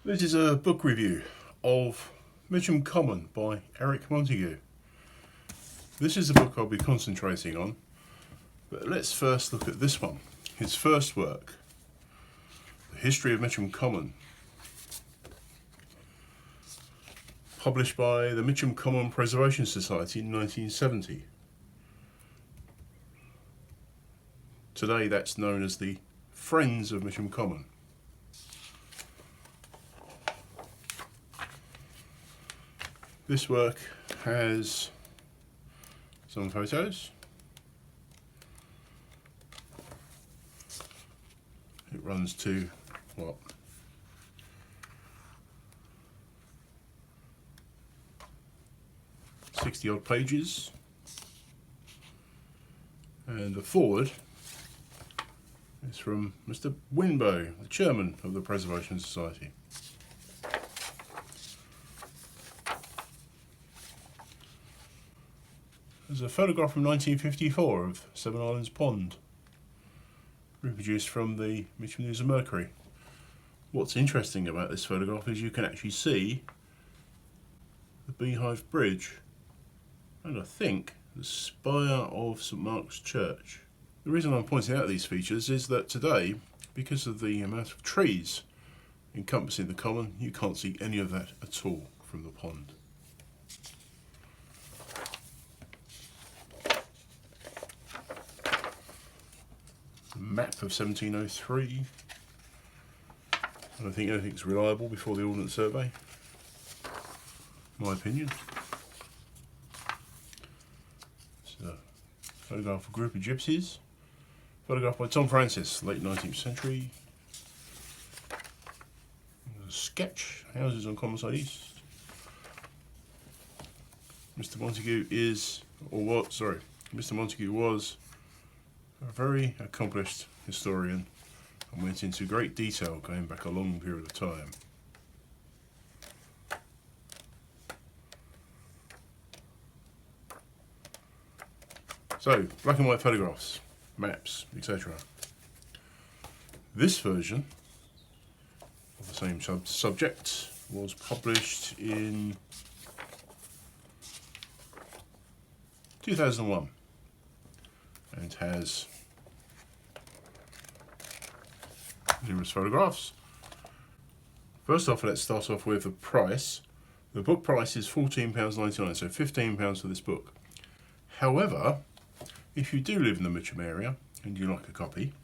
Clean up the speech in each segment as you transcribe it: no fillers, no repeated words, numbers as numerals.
This is a book review of Mitcham Common by Eric Montague. This is the book I'll be concentrating on, but let's first look at this one, his first work, The History of Mitcham Common, published by the Mitcham Common Preservation Society in 1970. Today that's known as the Friends of Mitcham Common. This work has some photos. It runs to, 60 odd pages. And the foreword is from Mr. Winbow, the chairman of the Preservation Society. There's a photograph from 1954 of Seven Islands Pond, reproduced from the Mitcham News and Mercury. What's interesting about this photograph is you can actually see the Beehive Bridge and I think the spire of St Mark's Church. The reason I'm pointing out these features is that today, because of the amount of trees encompassing the common, you can't see any of that at all from the pond. Map of 1703. I don't think anything's reliable before the Ordnance Survey, my opinion. It's a photograph of a group of gypsies. Photograph by Tom Francis, late 19th century. A sketch, houses on Commonside East. Mr. Montague was a very accomplished historian and went into great detail going back a long period of time. So, black and white photographs, maps, etc. This version of the same subject was published in 2001 and has numerous photographs. First off, let's start off with the price. The book price is £14.99, so £15 for this book. However, if you do live in the Mitcham area and you like a copy,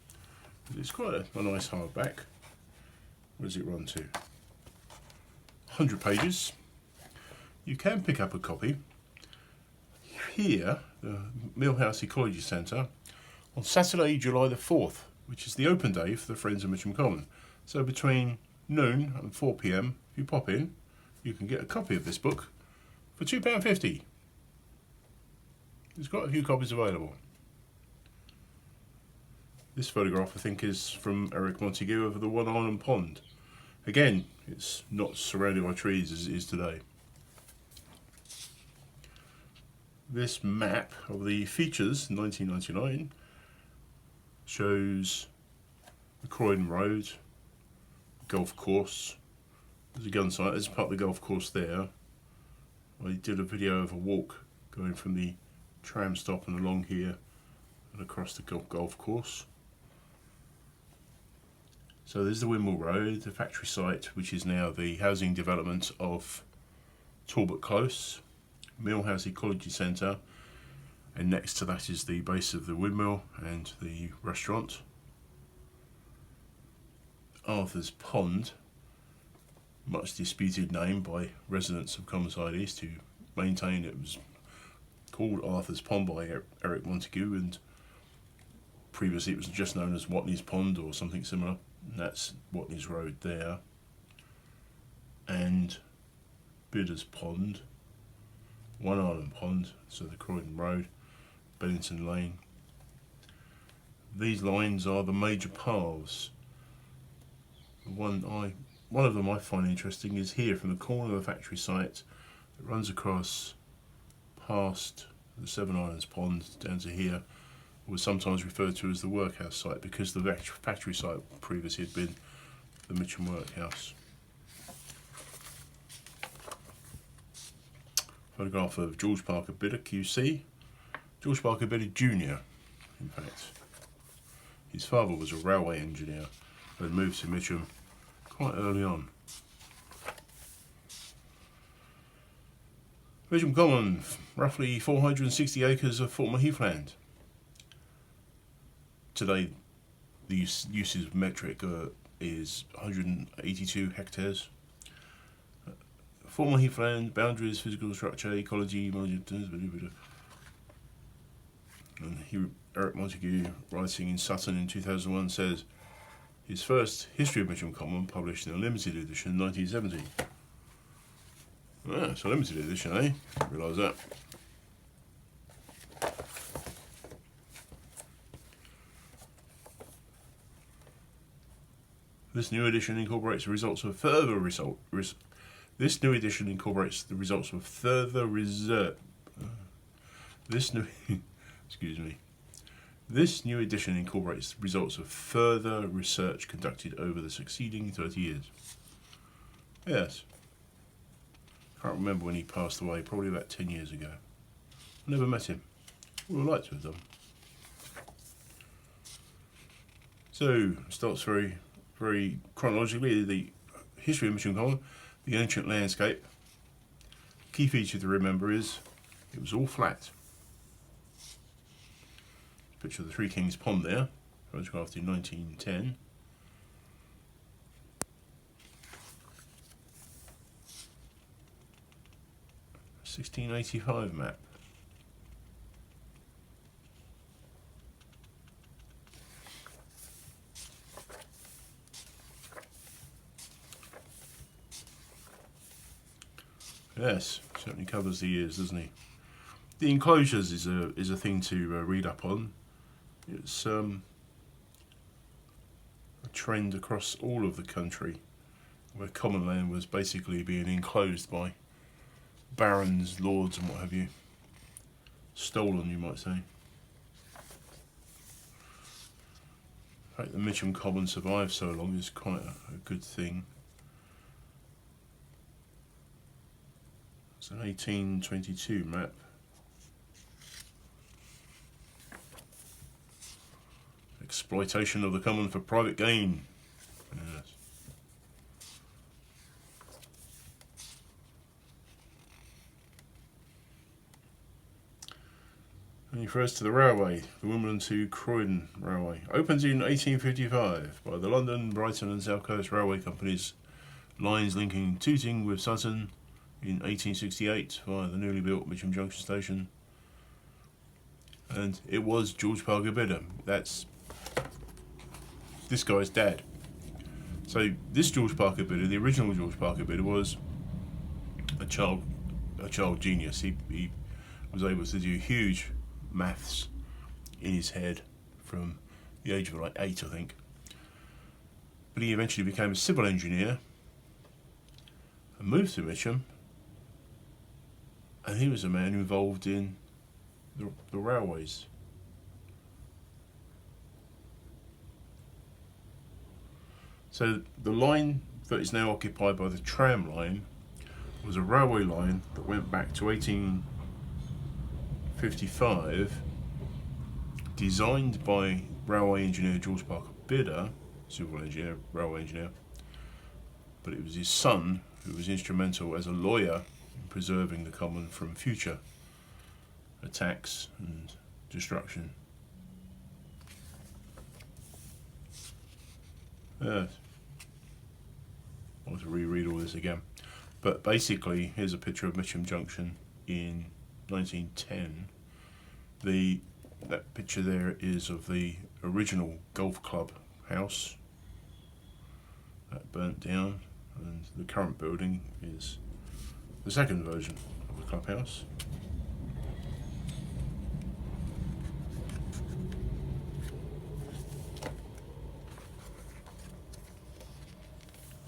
it's quite a nice hardback. What does it run to? 100 pages. You can pick up a copy here, the Millhouse Ecology Centre, on Saturday, July the 4th, which is the open day for the Friends of Mitcham Common. So between noon and 4 PM, if you pop in, you can get a copy of this book for £2.50. There's quite a few copies available. This photograph, I think, is from Eric Montague of the One Island Pond. Again, it's not surrounded by trees as it is today. This map of the features, 1999, shows the Croydon Road, golf course. There's a gun site, there's part of the golf course there. I did a video of a walk going from the tram stop and along here and across the golf course. So there's the Wimble Road, the factory site, which is now the housing development of Talbot Close, Millhouse Ecology Centre, and next to that is the base of the windmill and the restaurant. Arthur's Pond, much disputed name by residents of Commonside East, who maintain it was called Arthur's Pond by Eric Montague, and previously it was just known as Watney's Pond or something similar. And that's Watney's Road there. And Bidder's Pond, One Island Pond, so the Croydon Road, Bennington Lane. These lines are the major paths. One of them I find interesting is here from the corner of the factory site. It runs across past the Seven Islands Pond down to here. Was sometimes referred to as the workhouse site because the factory site previously had been the Mitcham Workhouse. Photograph of George Parker Bidder, QC. George Parker Bidder Jr., in fact. His father was a railway engineer who had moved to Mitcham quite early on. Mitcham Common, roughly 460 acres of former heathland. Today, the usage of metric is 182 hectares. Former heathland, boundaries, physical structure, ecology, and Eric Montague, writing in Sutton in 2001, says his first History of Mitcham Common, published in a limited edition in 1970. Ah, it's a limited edition, eh? Didn't realise that. This new edition incorporates the results of further research. This new edition incorporates the results of further research. This new edition incorporates the results of further research conducted over the succeeding 30 years. Yes. Can't remember when he passed away, probably about 10 years ago. I never met him. Would have liked to have done. So, starts very chronologically. The history of Mitcham Common, the ancient landscape. Key feature to remember is it was all flat. Picture of the Three Kings Pond there, photographed in 1910. (1685) map. Yes, certainly covers the years, doesn't he? The enclosures is a thing to read up on. It's a trend across all of the country where common land was basically being enclosed by barons, lords and what have you. Stolen, you might say. The fact that Mitcham Common survived so long is quite a good thing. It's an 1822 map. Exploitation of the common for private gain. Yes. And he refers to the railway, the Wimbledon to Croydon Railway. Opens in 1855 by the London, Brighton and South Coast Railway Companies. Lines linking Tooting with Sutton in 1868 via the newly built Mitcham Junction Station. And it was George Parker Bidder. That's this guy's dad. So this George Parker Bidder, the original George Parker Bidder, was a child genius. He was able to do huge maths in his head from the age of like 8, I think. But he eventually became a civil engineer and moved to Mitcham, and he was a man involved in the railways. So the line that is now occupied by the tram line was a railway line that went back to 1855, designed by railway engineer George Parker Bidder, civil engineer, railway engineer, but it was his son who was instrumental as a lawyer in preserving the common from future attacks and destruction. Yes. I want to reread all this again. But basically, here's a picture of Mitcham Junction in 1910. That picture there is of the original golf club house that burnt down, and the current building is the second version of the clubhouse.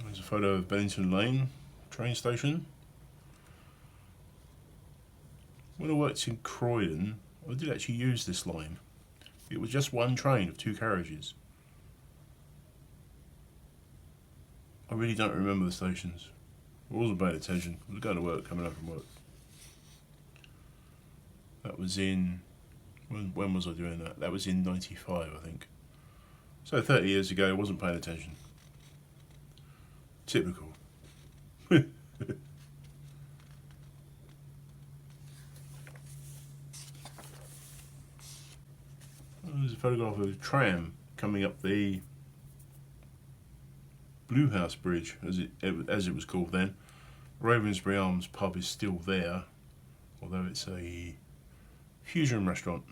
There's a photo of Bennington Lane train station. When I worked in Croydon, I did actually use this line. It was just one train of 2 carriages. I really don't remember the stations. I wasn't paying attention. I was going to work, coming home from work. That was in, when was I doing that? That was in 95, I think. So 30 years ago, I wasn't paying attention. Typical. There's a photograph of a tram coming up the Blue House Bridge, as it was called then. Ravensbury Arms pub is still there, although it's a fusion restaurant.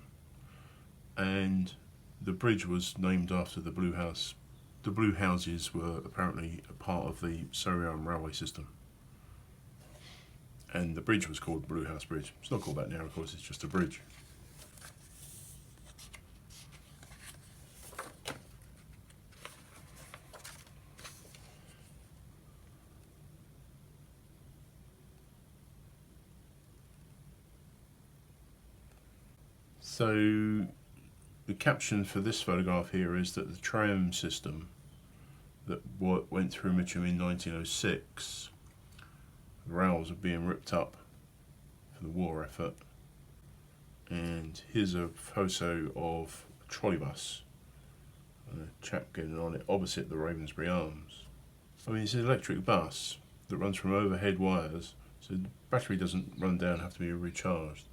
And the bridge was named after the Blue House. The Blue Houses were apparently a part of the Surrey Arm Railway system. And the bridge was called Blue House Bridge. It's not called that now, of course, it's just a bridge. So the caption for this photograph here is that the tram system that went through Mitcham in 1906, the rails are being ripped up for the war effort. And here's a photo of a trolley bus and a chap getting on it opposite the Ravensbury Arms. I mean, it's an electric bus that runs from overhead wires, so the battery doesn't run down and have to be recharged.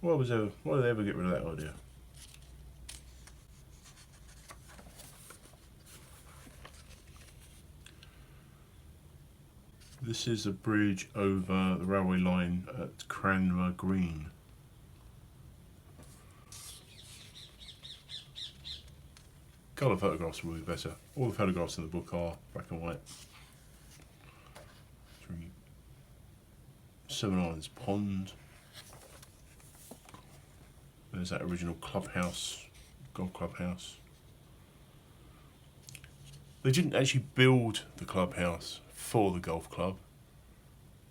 Why did they ever get rid of that idea? This is a bridge over the railway line at Cranmer Green. Colour photographs will be better. All the photographs in the book are black and white. Seven Islands Pond. There's that original clubhouse, golf clubhouse. They didn't actually build the clubhouse for the golf club.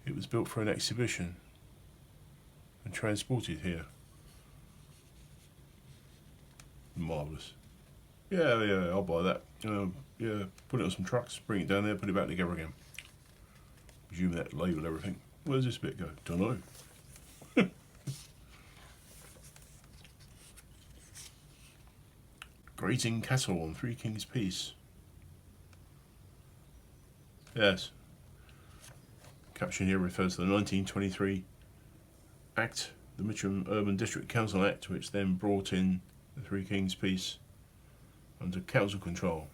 It was built for an exhibition and transported here. Marvellous. Yeah, I'll buy that. Yeah, put it on some trucks, bring it down there, put it back together again. Presume that label everything. Where's this bit go? Don't know. Grating cattle on Three Kings Peace. Yes. Caption here refers to the 1923 Act, the Mitcham Urban District Council Act, which then brought in the Three Kings Peace under council control.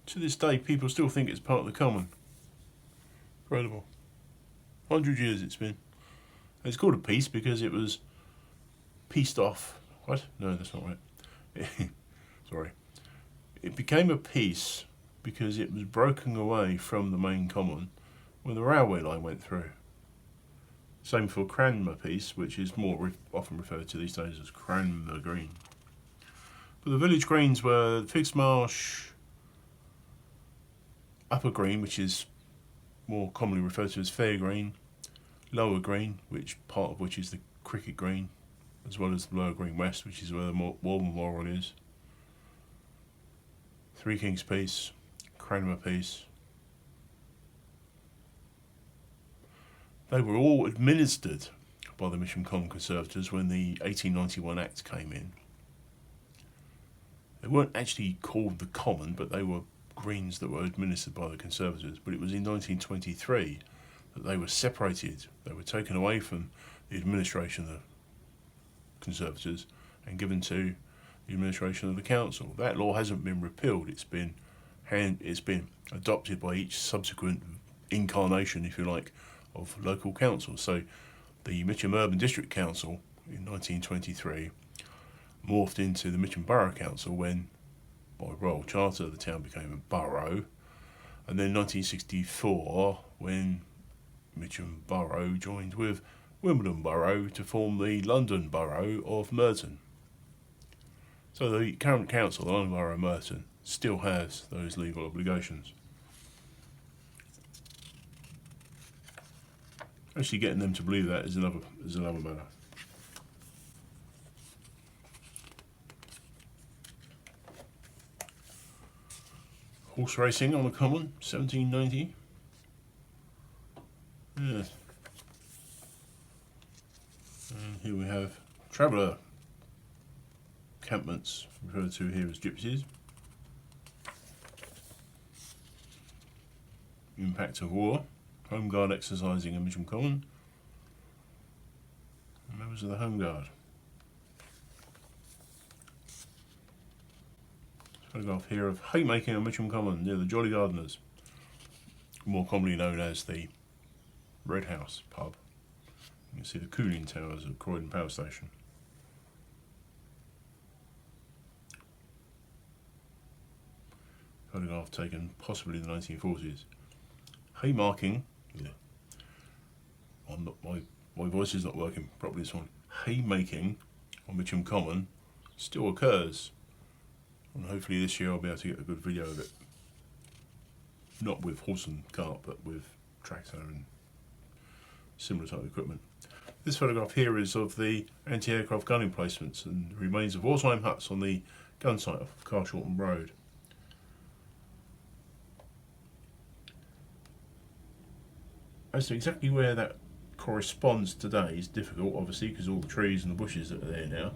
To this day, people still think it's part of the common. Incredible. 100 years it's been. And it's called a peace because it was pieced off. What? No, that's not right. Sorry. It became a peace because it was broken away from the main common when the railway line went through. Same for Cranmer Peace, which is more often referred to these days as Cranmer Green. But the village greens were Figs Marsh, Upper Green, which is more commonly referred to as Fair Green, Lower Green, part of which is the Cricket Green, as well as the Lower Green West, which is where the War Memorial is. Three Kings Peace, Cranmer Peace. They were all administered by the Mitcham Common Conservators when the 1891 Act came in. They weren't actually called the Common, but they were greens that were administered by the Conservators. But it was in 1923 that they were separated. They were taken away from the administration of the Conservators and given to the administration of the council. That law hasn't been repealed. It's been adopted by each subsequent incarnation, if you like, of local councils. So the Mitcham Urban District Council in 1923 morphed into the Mitcham Borough Council when, by Royal Charter, the town became a borough. And then 1964, when Mitcham Borough joined with Wimbledon Borough to form the London Borough of Merton. So the current council, the London Borough of Merton, still has those legal obligations. Actually getting them to believe that is another matter. Horse racing on the common, 1790. Yes. And here we have traveller encampments, referred to here as gypsies. Impact of war, Home Guard exercising in Mitcham Common, and members of the Home Guard. Photograph here of haymaking on Mitcham Common near the Jolly Gardeners, more commonly known as the Red House pub. You can see the cooling towers at Croydon Power Station. Photograph taken possibly in the 1940s. Haymarking, yeah. My voice is not working properly this morning. Haymaking on Mitcham Common still occurs, and hopefully this year I'll be able to get a good video of it. Not with horse and cart, but with tractor and similar type of equipment. This photograph here is of the anti-aircraft gun emplacements and remains of wartime huts on the gun site off Carshorton Road. As to exactly where that corresponds today is difficult, obviously, because all the trees and the bushes that are there now.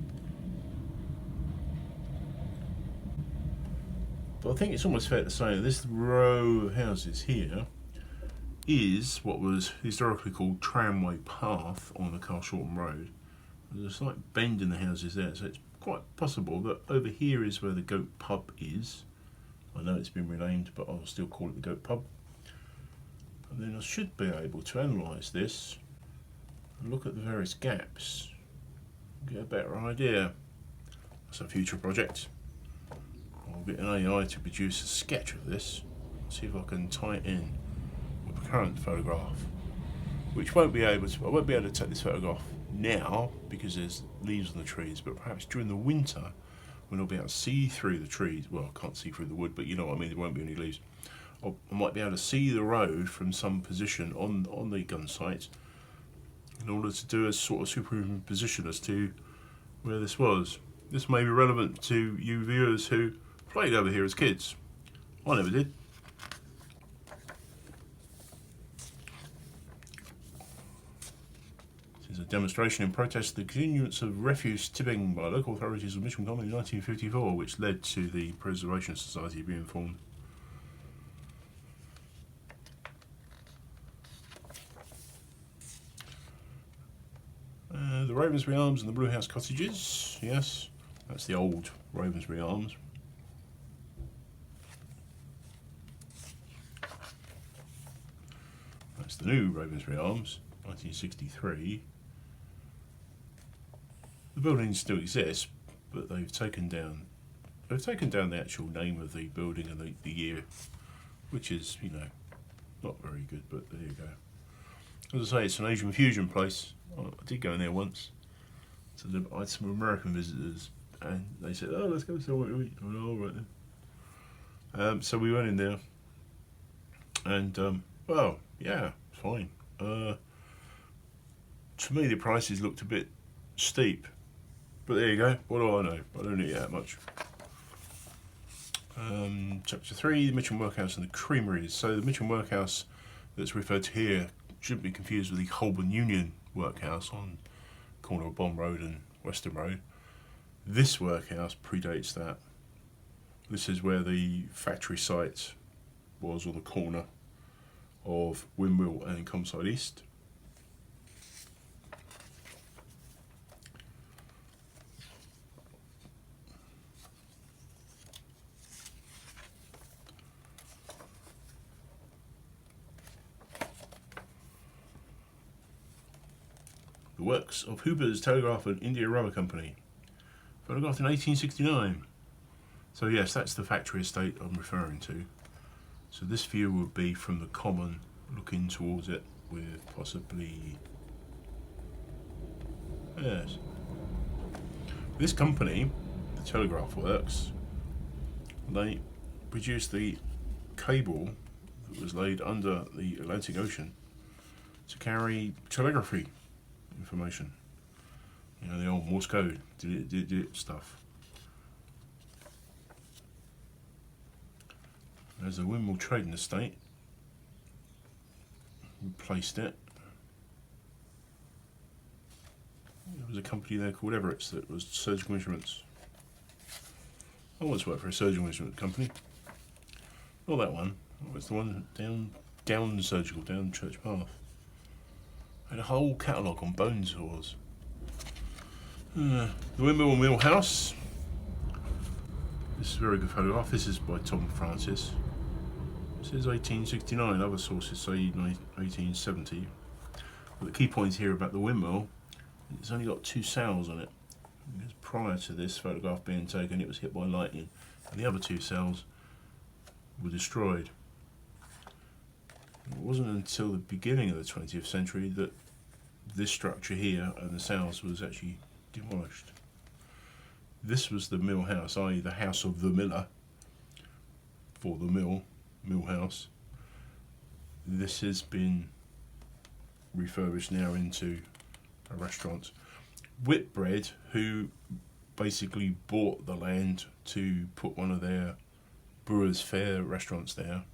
But I think it's almost fair to say that this row of houses here is what was historically called Tramway Path on the Carshorton Road. There's a slight bend in the houses there, so it's quite possible that over here is where the Goat Pub is. I know it's been renamed, but I'll still call it the Goat Pub. And then I should be able to analyse this and look at the various gaps, get a better idea. That's a future project. I'll get an AI to produce a sketch of this, see if I can tie it in with the current photograph, which I won't be able to take this photograph now because there's leaves on the trees, but perhaps during the winter when I'll be able to see through the trees. Well, I can't see through the wood, but you know what I mean, there won't be any leaves. I might be able to see the road from some position on the gun site in order to do a sort of superimposition as to where this was. This may be relevant to you viewers who played over here as kids. I never did. This is a demonstration in protest of the continuance of refuse tipping by local authorities of Mitcham Common in 1954, which led to the Preservation Society being formed. The Ravensbury Arms and the Blue House Cottages, yes, that's the old Ravensbury Arms. That's the new Ravensbury Arms, 1963. The building still exists, but they've taken down the actual name of the building and the year, which is, you know, not very good, but there you go. As I say, it's an Asian fusion place. I did go in there once. So I had some American visitors, and they said, "Oh, let's go somewhere to eat." I went, "Oh, right then." So we went in there, and well, yeah, fine. To me, the prices looked a bit steep, but there you go. What do I know? I don't eat that much. Chapter 3: the Mitcham Workhouse and the Creameries. So the Mitcham Workhouse that's referred to here shouldn't be confused with the Holborn Union Workhouse on the corner of Bond Road and Western Road. This workhouse predates that. This is where the factory site was on the corner of Windmill and Comside East. The works of Hooper's Telegraph and India Rubber Company, photographed in 1869. So yes, that's the factory estate I'm referring to. So this view would be from the common, looking towards it with possibly... Yes. This company, the Telegraph Works, they produced the cable that was laid under the Atlantic Ocean to carry telegraphy information. You know, the old Morse code, did it stuff. There's a Windmill Trading Estate. We placed it. There was a company there called Everett's that was surgical instruments. I once worked for a surgical instrument company. Not that one. It was the one down surgical, down Church Path. Had a whole catalogue on bone saws. The Windmill and Mill House. This is a very good photograph. This is by Tom Francis. It says 1869. Other sources say 1870. But the key point here about the windmill, it's only got 2 cells on it. Because prior to this photograph being taken, it was hit by lightning, and the other 2 cells were destroyed. It wasn't until the beginning of the 20th century that this structure here and the cells was actually demolished. This was the mill house, i.e. the house of the miller, for the mill house. This has been refurbished now into a restaurant. Whitbread, who basically bought the land to put one of their Brewers Fayre restaurants there,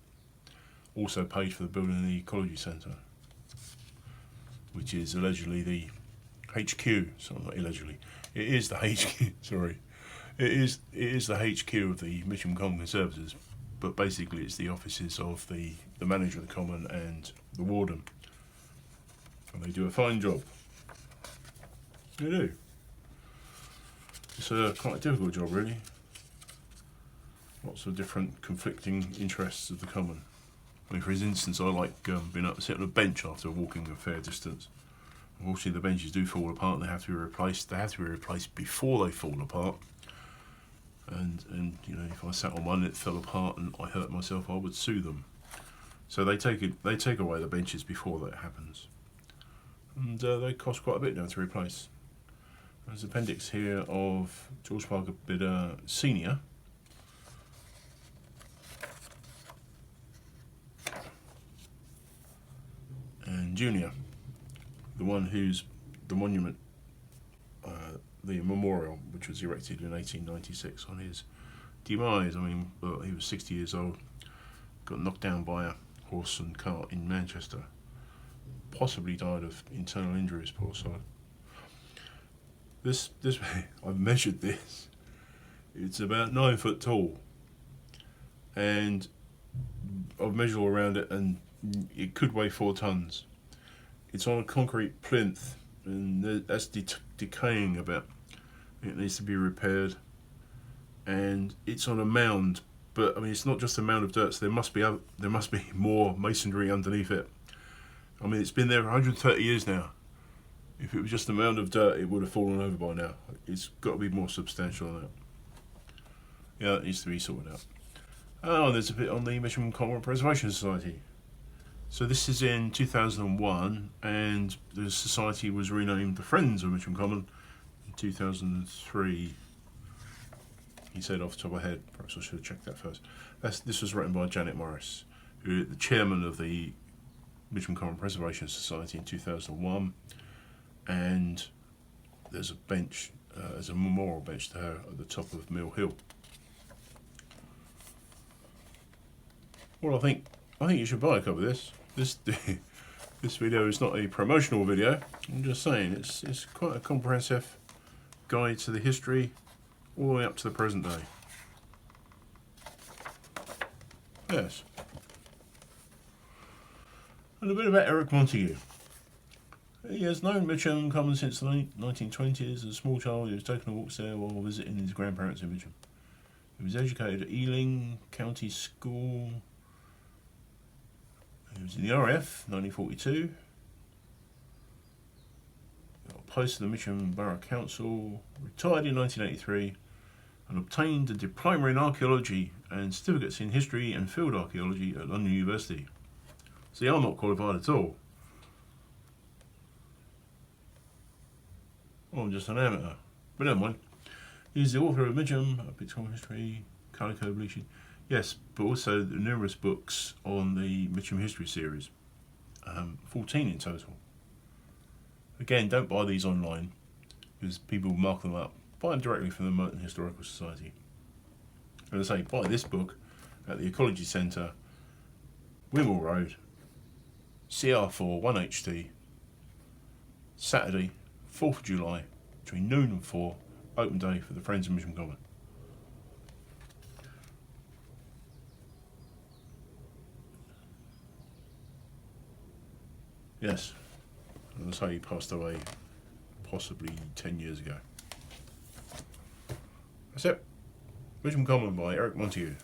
also paid for the building of the Ecology Centre, which is allegedly the HQ. Sorry, not allegedly. It is the HQ. Sorry, it is the HQ of the Mitcham Common Conservators, but basically it's the offices of the manager of the Common and the warden, and they do a fine job. They do. It's quite a difficult job, really. Lots of different conflicting interests of the Common. I mean, for instance, I like being able to sit on a bench after walking a fair distance. Unfortunately, the benches do fall apart and they have to be replaced. They have to be replaced before they fall apart. And you know, if I sat on one and it fell apart and I hurt myself, I would sue them. So they take away the benches before that happens. And they cost quite a bit now to replace. There's an appendix here of George Parker Bidder Senior. And Junior, the one who's the monument, the memorial, which was erected in 1896 on his demise. I mean, well, he was 60 years old, got knocked down by a horse and cart in Manchester, possibly died of internal injuries, poor soul. This I've measured this. It's about 9 foot tall, and I've measured all around it, and it could weigh 4 tons. It's on a concrete plinth, and that's decaying a bit. It needs to be repaired, and it's on a mound. But I mean, it's not just a mound of dirt. So there must be more masonry underneath it. I mean, it's been there for 130 years now. If it was just a mound of dirt, it would have fallen over by now. It's got to be more substantial than that. Yeah, it needs to be sorted out. Oh, and there's a bit on the Mitcham Common Preservation Society. So this is in 2001, and the society was renamed the Friends of Mitcham Common in 2003. He said off the top of my head. Perhaps I should have checked that first. This was written by Janet Morris, who is the chairman of the Mitcham Common Preservation Society in 2001. And there's a bench, there's a memorial bench to her at the top of Mill Hill. Well, I think you should buy a copy of this. This video is not a promotional video. I'm just saying it's quite a comprehensive guide to the history all the way up to the present day. Yes. And a bit about Eric Montague. He has known Mitcham Common since the 1920s. As a small child, he was taken on walks there while visiting his grandparents in Mitcham. He was educated at Ealing County School. He was in the RAF, 1942. Got a post in the Mitcham Borough Council. Retired in 1983 and obtained a diploma in archaeology and certificates in history and field archaeology at London University. See, I'm not qualified at all. I'm just an amateur. But never mind. He's the author of Mitcham, Mitcham History, Calico Bleaching. Yes, but also the numerous books on the Mitcham History series. 14 in total. Again, don't buy these online, because people mark them up. Buy them directly from the Merton Historical Society. And I say, buy this book at the Ecology Centre, Wimble Road, CR4 1HT, Saturday, 4th of July between noon and 4, open day for the Friends of Mitcham Common. Yes, and I say he passed away possibly 10 years ago. That's it. Mitcham Common by Eric Montague.